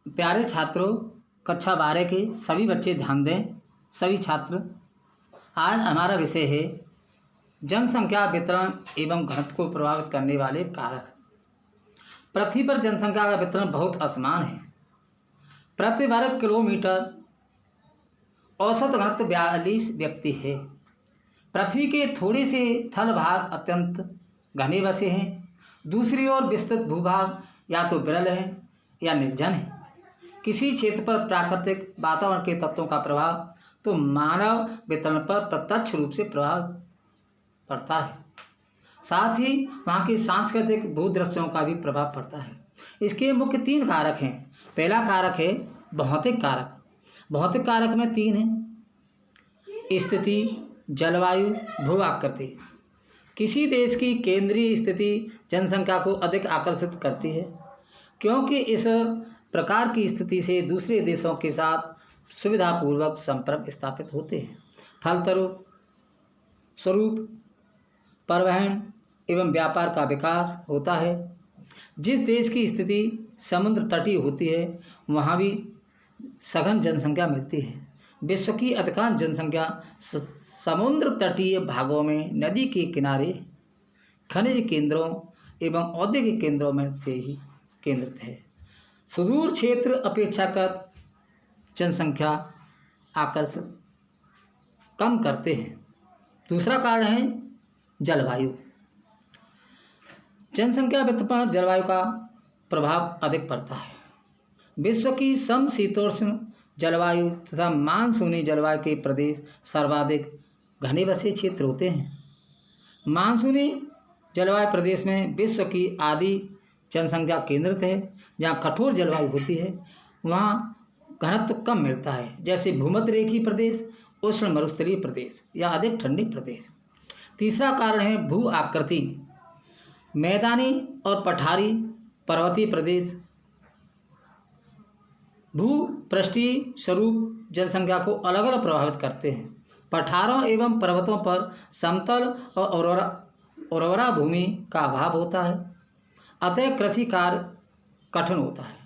प्यारे छात्रों, कक्षा 12 के सभी बच्चे ध्यान दें। सभी छात्र, आज हमारा विषय है जनसंख्या वितरण एवं घनत्व को प्रभावित करने वाले कारक। पृथ्वी पर जनसंख्या का वितरण बहुत असमान है। प्रति वर्ग किलोमीटर औसत घनत्व 42 व्यक्ति है। पृथ्वी के थोड़े से थल भाग अत्यंत घने बसे हैं। दूसरी ओर विस्तृत भूभाग या तो विरल है या निर्जन है। किसी क्षेत्र पर प्राकृतिक वातावरण के तत्वों का प्रभाव तो मानव वितरण पर प्रत्यक्ष रूप से प्रभाव पड़ता है, साथ ही वहाँ की सांस्कृतिक भूदृश्यों का भी प्रभाव पड़ता है। इसके मुख्य 3 कारक हैं। पहला कारक है भौतिक कारक। भौतिक कारक में 3 हैं: स्थिति, जलवायु, भू आकृति। किसी देश की केंद्रीय स्थिति जनसंख्या को अधिक आकर्षित करती है, क्योंकि इस प्रकार की स्थिति से दूसरे देशों के साथ सुविधापूर्वक संपर्क स्थापित होते हैं। फलस्वरूप परिवहन एवं व्यापार का विकास होता है। जिस देश की स्थिति समुद्र तटीय होती है, वहाँ भी सघन जनसंख्या मिलती है। विश्व की अधिकांश जनसंख्या समुद्र तटीय भागों में, नदी के किनारे, खनिज केंद्रों एवं औद्योगिक केंद्रों में से ही केंद्रित है। सुदूर क्षेत्र अपेक्षाकृत जनसंख्या आकर्षण कम करते हैं। दूसरा कारण है जलवायु। जनसंख्या वितरण पर जलवायु का प्रभाव अधिक पड़ता है। विश्व की समशीतोष्ण जलवायु तथा मानसूनी जलवायु के प्रदेश सर्वाधिक घने बसे क्षेत्र होते हैं। मानसूनी जलवायु प्रदेश में विश्व की आधी जनसंख्या केंद्रित है। जहाँ कठोर जलवायु होती है, वहाँ घनत्व कम मिलता है, जैसे भूमध्य रेखीय प्रदेश, उष्ण मरुस्थलीय प्रदेश या अधिक ठंडे प्रदेश। तीसरा कारण है भू आकृति। मैदानी और पठारी पर्वतीय प्रदेश भूपृष्ठीय स्वरूप जनसंख्या को अलग अलग प्रभावित करते हैं। पठारों एवं पर्वतों पर समतल और उर्वरा भूमि का अभाव होता है, अतः कृषि कार्य कठिन होता है।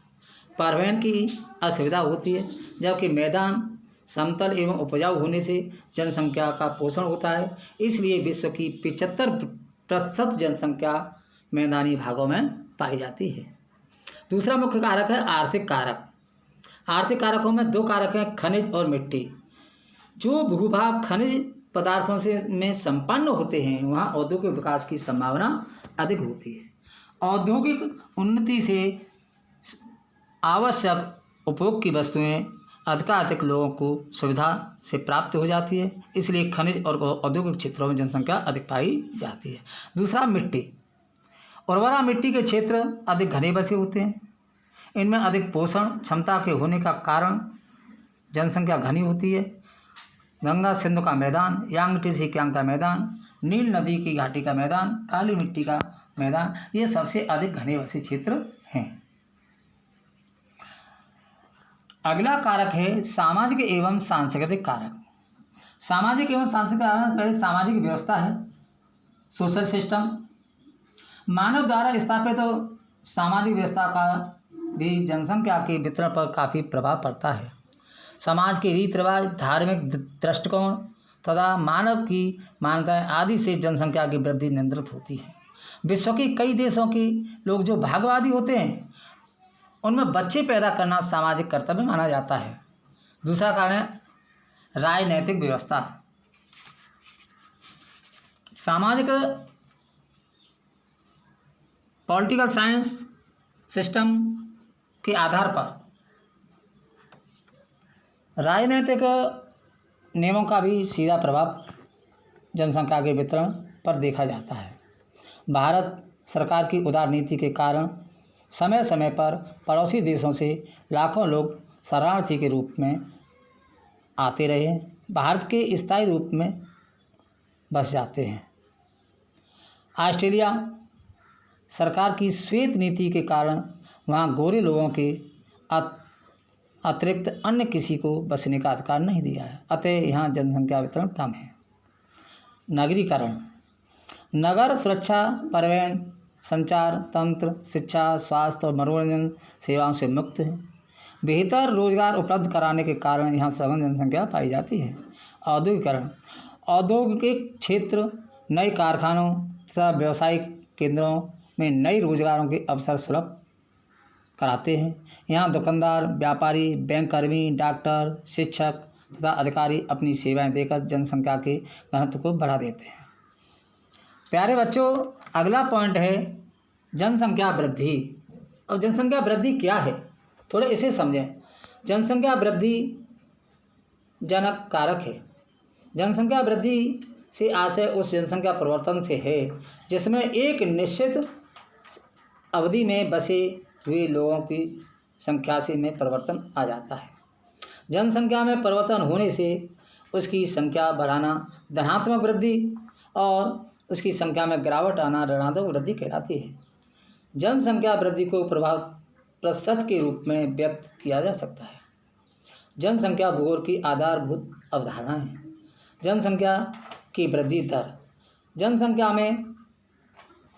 परिवहन की असुविधा होती है, जबकि मैदान समतल एवं उपजाऊ होने से जनसंख्या का पोषण होता है। इसलिए विश्व की 75% जनसंख्या मैदानी भागों में पाई जाती है। दूसरा मुख्य कारक है आर्थिक कारक। आर्थिक कारकों में 2 कारक हैं: खनिज और मिट्टी। जो भूभाग खनिज पदार्थों से में संपन्न होते हैं, वहाँ औद्योगिक विकास की संभावना अधिक होती है। औद्योगिक उन्नति से आवश्यक उपभोग की वस्तुएं अधिकाधिक लोगों को सुविधा से प्राप्त हो जाती है। इसलिए खनिज और औद्योगिक क्षेत्रों में जनसंख्या अधिक पाई जाती है। दूसरा मिट्टी। उर्वरा मिट्टी के क्षेत्र अधिक घने बसे होते हैं। इनमें अधिक पोषण क्षमता के होने का कारण जनसंख्या घनी होती है। गंगा सिंधु का मैदान, यांगटी सिकियांग का मैदान, नील नदी की घाटी का मैदान, काली मिट्टी का मैदान, ये सबसे अधिक घने बसे क्षेत्र हैं। अगला कारक है सामाजिक एवं सांस्कृतिक कारक। सामाजिक एवं सांस्कृतिक कारक पहले सामाजिक व्यवस्था है, सोशल सिस्टम। मानव द्वारा स्थापित सामाजिक व्यवस्था का भी जनसंख्या के वितरण पर काफ़ी प्रभाव पड़ता है। समाज के रीति रिवाज, धार्मिक दृष्टिकोण तथा मानव की मान्यताएं आदि से जनसंख्या की वृद्धि नियंत्रित होती है। विश्व के कई देशों के लोग जो भागवादी होते हैं, उनमें बच्चे पैदा करना सामाजिक कर्तव्य माना जाता है। दूसरा कारण है राजनैतिक व्यवस्था। सामाजिक पॉलिटिकल साइंस सिस्टम के आधार पर राजनीतिक नियमों का भी सीधा प्रभाव जनसंख्या के वितरण पर देखा जाता है। भारत सरकार की उदार नीति के कारण समय समय पर पड़ोसी देशों से लाखों लोग शरणार्थी के रूप में आते रहे हैं, भारत के स्थायी रूप में बस जाते हैं। ऑस्ट्रेलिया सरकार की श्वेत नीति के कारण वहाँ गोरे लोगों के अतिरिक्त अन्य किसी को बसने का अधिकार नहीं दिया है, अतः यहाँ जनसंख्या वितरण कम है। नगरीकरण। नगर सुरक्षा, परिवहन, संचार तंत्र, शिक्षा, स्वास्थ्य और मनोरंजन सेवाओं से मुक्त है। बेहतर रोजगार उपलब्ध कराने के कारण यहाँ सघन जनसंख्या पाई जाती है। औद्योगिकरण, औद्योगिक क्षेत्र नए कारखानों तथा व्यावसायिक केंद्रों में नए रोजगारों के अवसर सुलभ कराते हैं। यहाँ दुकानदार, व्यापारी, बैंक कर्मी, डॉक्टर, शिक्षक तथा अधिकारी अपनी सेवाएं देकर जनसंख्या के घनत्व को बढ़ा देते हैं। प्यारे बच्चों, अगला पॉइंट है जनसंख्या वृद्धि। अब जनसंख्या वृद्धि क्या है, थोड़ा इसे समझें। जनसंख्या वृद्धि जनक कारक है। जनसंख्या वृद्धि से आशय उस जनसंख्या परिवर्तन से है जिसमें एक निश्चित अवधि में बसे हुए लोगों की संख्या से में परिवर्तन आ जाता है। जनसंख्या में परिवर्तन होने से उसकी संख्या बढ़ाना धनात्मक वृद्धि और उसकी संख्या में गिरावट आना ऋणात्मक वृद्धि कहलाती है। जनसंख्या वृद्धि को प्रभाव प्रतिशत के रूप में व्यक्त किया जा सकता है। जनसंख्या भूगोल की आधारभूत अवधारणा है। जनसंख्या की वृद्धि दर, जनसंख्या में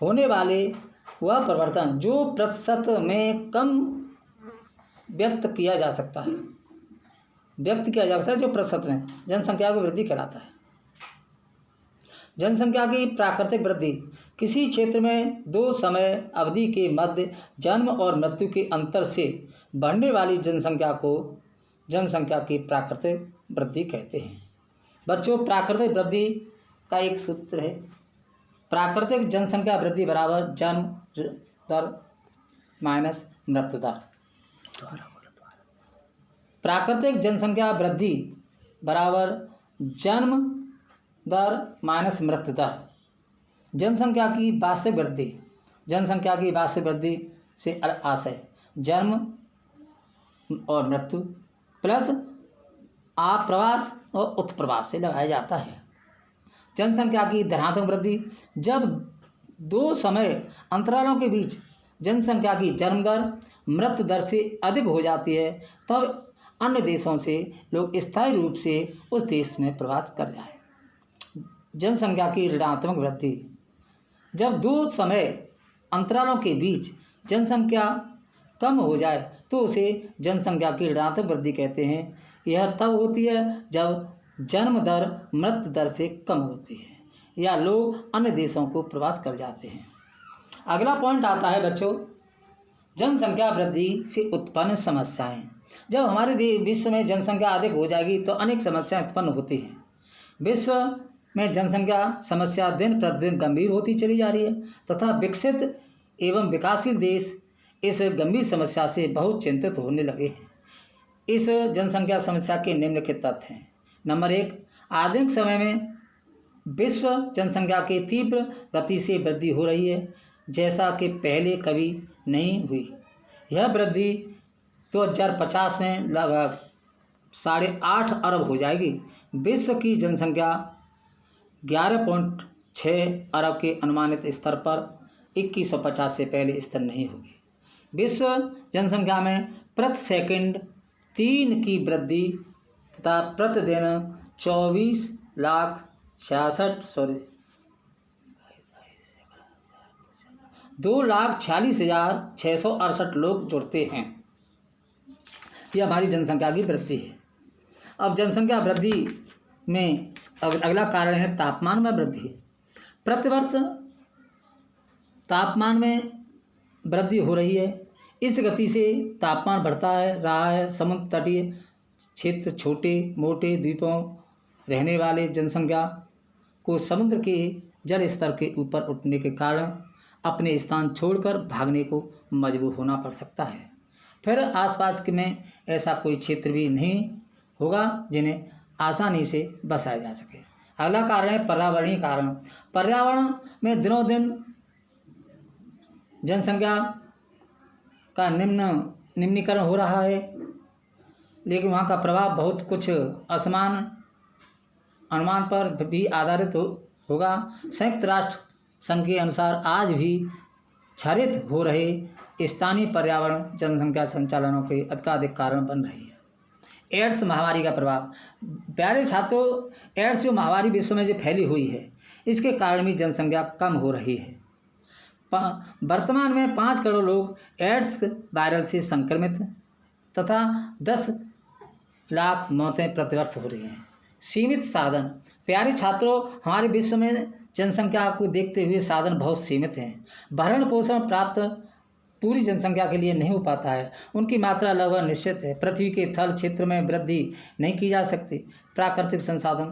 होने वाले वह परिवर्तन जो प्रतिशत में कम व्यक्त किया जा सकता है, जो प्रतिशत में जनसंख्या की वृद्धि कहलाता है। जनसंख्या की प्राकृतिक वृद्धि, किसी क्षेत्र में दो समय अवधि के मध्य जन्म और मृत्यु के अंतर से बढ़ने वाली जनसंख्या को जनसंख्या की प्राकृतिक वृद्धि कहते हैं। बच्चों, प्राकृतिक वृद्धि का एक सूत्र है, प्राकृतिक जनसंख्या वृद्धि बराबर जन्म दर माइनस मृत्यु दर। प्राकृतिक जनसंख्या वृद्धि बराबर जन्म दर माइनस मृत्यु दर। जनसंख्या की वास्तविक वृद्धि, जनसंख्या की वास्तविक वृद्धि से आशय जन्म और मृत्यु प्लस आप्रवास और उत्प्रवास से लगाया जाता है। जनसंख्या की धनात्मक वृद्धि, जब दो समय अंतरालों के बीच जनसंख्या की जन्म दर मृत्यु दर से अधिक हो जाती है, तब अन्य देशों से लोग स्थायी रूप से उस देश में प्रवास कर जाए। जनसंख्या की ऋणात्मक वृद्धि, जब दो समय अंतरालों के बीच जनसंख्या कम हो जाए तो उसे जनसंख्या की ऋणात्मक वृद्धि कहते हैं। यह तब होती है जब जन्म दर मृत्यु दर से कम होती है या लोग अन्य देशों को प्रवास कर जाते हैं। अगला पॉइंट आता है बच्चों, जनसंख्या वृद्धि से उत्पन्न समस्याएं। जब हमारे विश्व में जनसंख्या अधिक हो जाएगी तो अनेक समस्याएं उत्पन्न होती हैं। विश्व में जनसंख्या समस्या दिन प्रतिदिन गंभीर होती चली जा रही है तथा विकसित एवं विकासशील देश इस गंभीर समस्या से बहुत चिंतित होने लगे हैं। इस जनसंख्या समस्या के निम्नलिखित तथ्य हैं। नंबर 1, आधुनिक समय में विश्व जनसंख्या की तीव्र गति से वृद्धि हो रही है, जैसा कि पहले कभी नहीं हुई। यह वृद्धि 2050 में लगभग 8.5 अरब हो जाएगी। विश्व की जनसंख्या 11.6 अरब के अनुमानित स्तर पर 2150 से पहले स्तर नहीं होगी। विश्व जनसंख्या में प्रति सेकंड 3 की वृद्धि तथा प्रतिदिन 2,46,668 लोग जुड़ते हैं। यह हमारी जनसंख्या की वृद्धि है। अब जनसंख्या वृद्धि में अगला कारण है तापमान में वृद्धि। प्रतिवर्ष तापमान में वृद्धि हो रही है। इस गति से तापमान बढ़ता रहा है। समुद्र तटीय क्षेत्र, छोटे मोटे द्वीपों रहने वाले जनसंख्या को समुद्र के जल स्तर के ऊपर उठने के कारण अपने स्थान छोड़कर भागने को मजबूर होना पड़ सकता है। फिर आसपास में ऐसा कोई क्षेत्र भी नहीं होगा जिन्हें आसानी से बसाया जा सके। अगला कारण है पर्यावरणीय कारण। पर्यावरण में दिनों दिन जनसंख्या का निम्नीकरण हो रहा है, लेकिन वहाँ का प्रभाव बहुत कुछ असमान अनुमान पर भी आधारित होगा। संयुक्त राष्ट्र संघ के अनुसार आज भी क्षरित हो रहे स्थानीय पर्यावरण जनसंख्या संचालनों के अधिकाधिक कारण बन रही है। एड्स महामारी का प्रभाव। प्यारे छात्रों, एड्स जो महामारी विश्व में जो फैली हुई है, इसके कारण भी जनसंख्या कम हो रही है। वर्तमान में 5 करोड़ लोग एड्स वायरस से संक्रमित तथा 10 लाख मौतें प्रतिवर्ष हो रही हैं। सीमित साधन। प्यारे छात्रों, हमारे विश्व में जनसंख्या को देखते हुए साधन बहुत सीमित हैं। भरण पोषण प्राप्त पूरी जनसंख्या के लिए नहीं हो पाता है। उनकी मात्रा लगभग निश्चित है। पृथ्वी के थल क्षेत्र में वृद्धि नहीं की जा सकती। प्राकृतिक संसाधन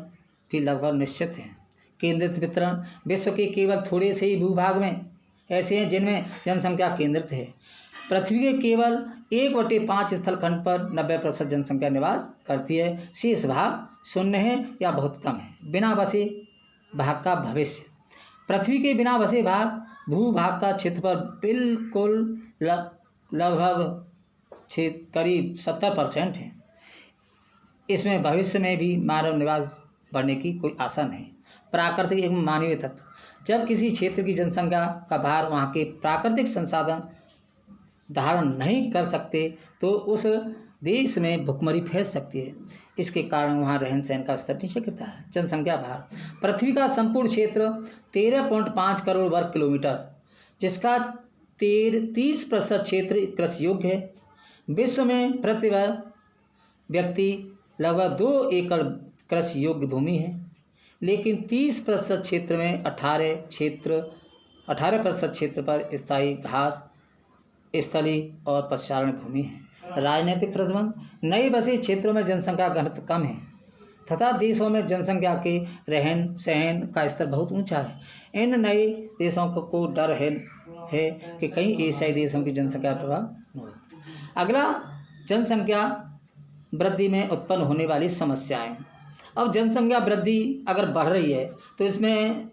भी लगभग निश्चित हैं। केंद्रित वितरण। विश्व के केवल थोड़े से ही भूभाग में ऐसे हैं जिनमें जनसंख्या केंद्रित है। पृथ्वी के केवल 1/5 स्थलखंड पर 90% जनसंख्या निवास करती है। शेष भाग शून्य है या बहुत कम है। बिना बसे भाग का भविष्य। पृथ्वी के बिना बसे भाग भूभाग का क्षेत्रफल बिल्कुल लगभग करीब 70% है। इसमें भविष्य में भी मानव निवास बढ़ने की कोई आशा नहीं। प्राकृतिक एवं मानवीय तत्व। जब किसी क्षेत्र की जनसंख्या का भार वहाँ के प्राकृतिक संसाधन धारण नहीं कर सकते तो उस देश में भुखमरी फैल सकती है। इसके कारण वहाँ रहन सहन का स्तर नीचे गिरता है। जनसंख्या भार। पृथ्वी का संपूर्ण क्षेत्र 13.5 करोड़ वर्ग किलोमीटर, जिसका 30% क्षेत्र कृषि योग्य है। विश्व में प्रति व्यक्ति लगभग 2 एकड़ कृषि योग्य भूमि है, लेकिन 30% क्षेत्र में 18% क्षेत्र पर स्थायी घास, स्थली और पशुचारण भूमि है। राजनीतिक प्रतिबंध। नए बसे क्षेत्रों में जनसंख्या घनत्व कम है तथा देशों में जनसंख्या के रहन सहन का स्तर बहुत ऊंचा है। इन नए देशों को डर है कि कई एशियाई देशों की जनसंख्या प्रभाव न हो। अगला, जनसंख्या वृद्धि में उत्पन्न होने वाली समस्याएं। अब जनसंख्या वृद्धि अगर बढ़ रही है तो इसमें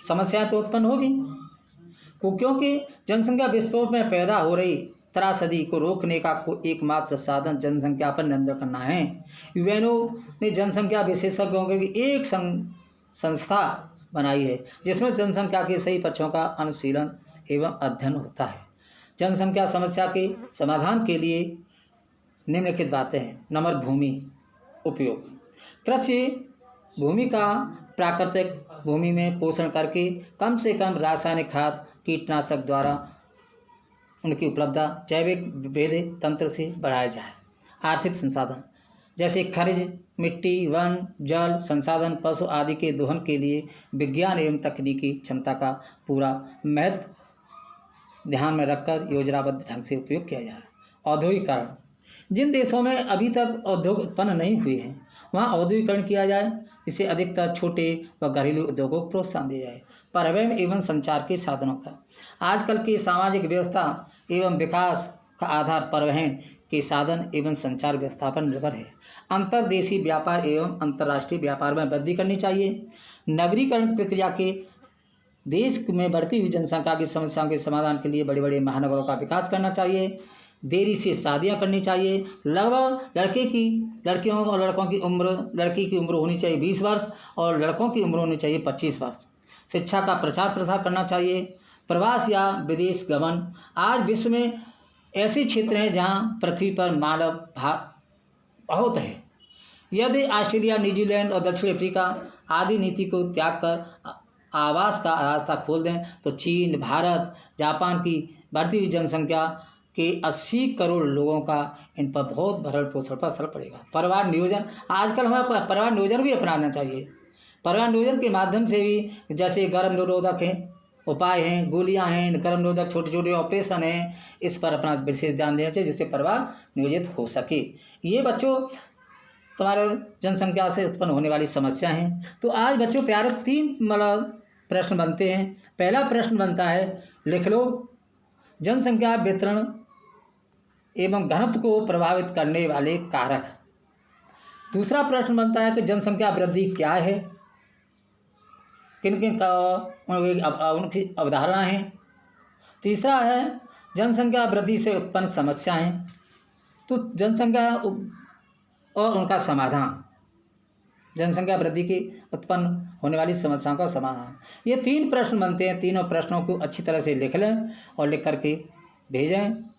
समस्याएं तो उत्पन्न होगी, क्योंकि जनसंख्या विस्फोट में पैदा हो रही त्रासदी को रोकने का एकमात्र साधन जनसंख्या पर नियंत्रण करना है। यूएनओ ने जनसंख्या विशेषज्ञों की एक संस्था बनाई है जिसमें जनसंख्या के सही पक्षों का अनुशीलन एवं अध्ययन होता है। जनसंख्या समस्या के समाधान के लिए निम्नलिखित बातें हैं। नंबर, भूमि उपयोग। कृषि भूमि का प्राकृतिक भूमि में पोषण करके कम से कम रासायनिक खाद, कीटनाशक द्वारा उनकी उपलब्धता जैविक विविध तंत्र से बढ़ाया जाए। आर्थिक संसाधन जैसे खनिज, मिट्टी, वन, जल संसाधन, पशु आदि के दोहन के लिए विज्ञान एवं तकनीकी क्षमता का पूरा महत्व ध्यान में रखकर योजनाबद्ध ढंग से उपयोग किया जाए। औद्योगिकरण। जिन देशों में अभी तक उद्योग उत्पन्न नहीं हुए हैं वहाँ औद्योगिकरण किया जाए, इसे अधिकतर छोटे व घरेलू उद्योगों को प्रोत्साहन दिया जाए। परिवहन एवं संचार के साधनों का। आजकल की सामाजिक व्यवस्था एवं विकास का आधार परिवहन के साधन एवं संचार व्यवस्था पर निर्भर है। अंतर्देशीय व्यापार एवं अंतर्राष्ट्रीय व्यापार में वृद्धि करनी चाहिए। नगरीकरण प्रक्रिया के देश में बढ़ती हुई जनसंख्या की समस्याओं के समाधान के लिए बड़े बड़े महानगरों का विकास करना चाहिए। देरी से शादियां करनी चाहिए। लगभग लड़कियों और लड़कों की उम्र, लड़की की उम्र होनी चाहिए 20 वर्ष और लड़कों की उम्र होनी चाहिए 25 वर्ष। शिक्षा का प्रचार प्रसार करना चाहिए। प्रवास या विदेश गमन। आज विश्व में ऐसे क्षेत्र हैं जहां पृथ्वी पर मानव भार बहुत है। यदि ऑस्ट्रेलिया, न्यूजीलैंड और दक्षिण अफ्रीका आदि नीति को त्याग कर आवास का रास्ता खोल दें तो चीन, भारत, जापान की बढ़ती हुई जनसंख्या के 80 करोड़ लोगों का इन पर बहुत भरण पोषण पर असर पड़ेगा। परिवार नियोजन। आजकल हमें परिवार नियोजन भी अपनाना चाहिए। परिवार नियोजन के माध्यम से भी जैसे गर्भ निरोधक हैं, उपाय हैं, गोलियां हैं, गर्भ निरोधक छोटे छोटे ऑपरेशन हैं, इस पर अपना विशेष ध्यान देना चाहिए जिससे परिवार नियोजित हो सके। ये बच्चों तुम्हारे जनसंख्या से उत्पन्न होने वाली समस्या हैं। तो आज बच्चों प्यारे 3 प्रश्न बनते हैं। पहला प्रश्न बनता है, लिख लो जनसंख्या वितरण एवं घनत्व को प्रभावित करने वाले कारक। दूसरा प्रश्न बनता है कि जनसंख्या वृद्धि क्या है, किन किन उनकी अवधारणा है। तीसरा है जनसंख्या वृद्धि से उत्पन्न समस्याएं, तो जनसंख्या और उनका समाधान, जनसंख्या वृद्धि की उत्पन्न होने वाली समस्याओं का समाधान। ये 3 प्रश्न बनते हैं। तीनों प्रश्नों को अच्छी तरह से लिख लें और लिख करके भेजें।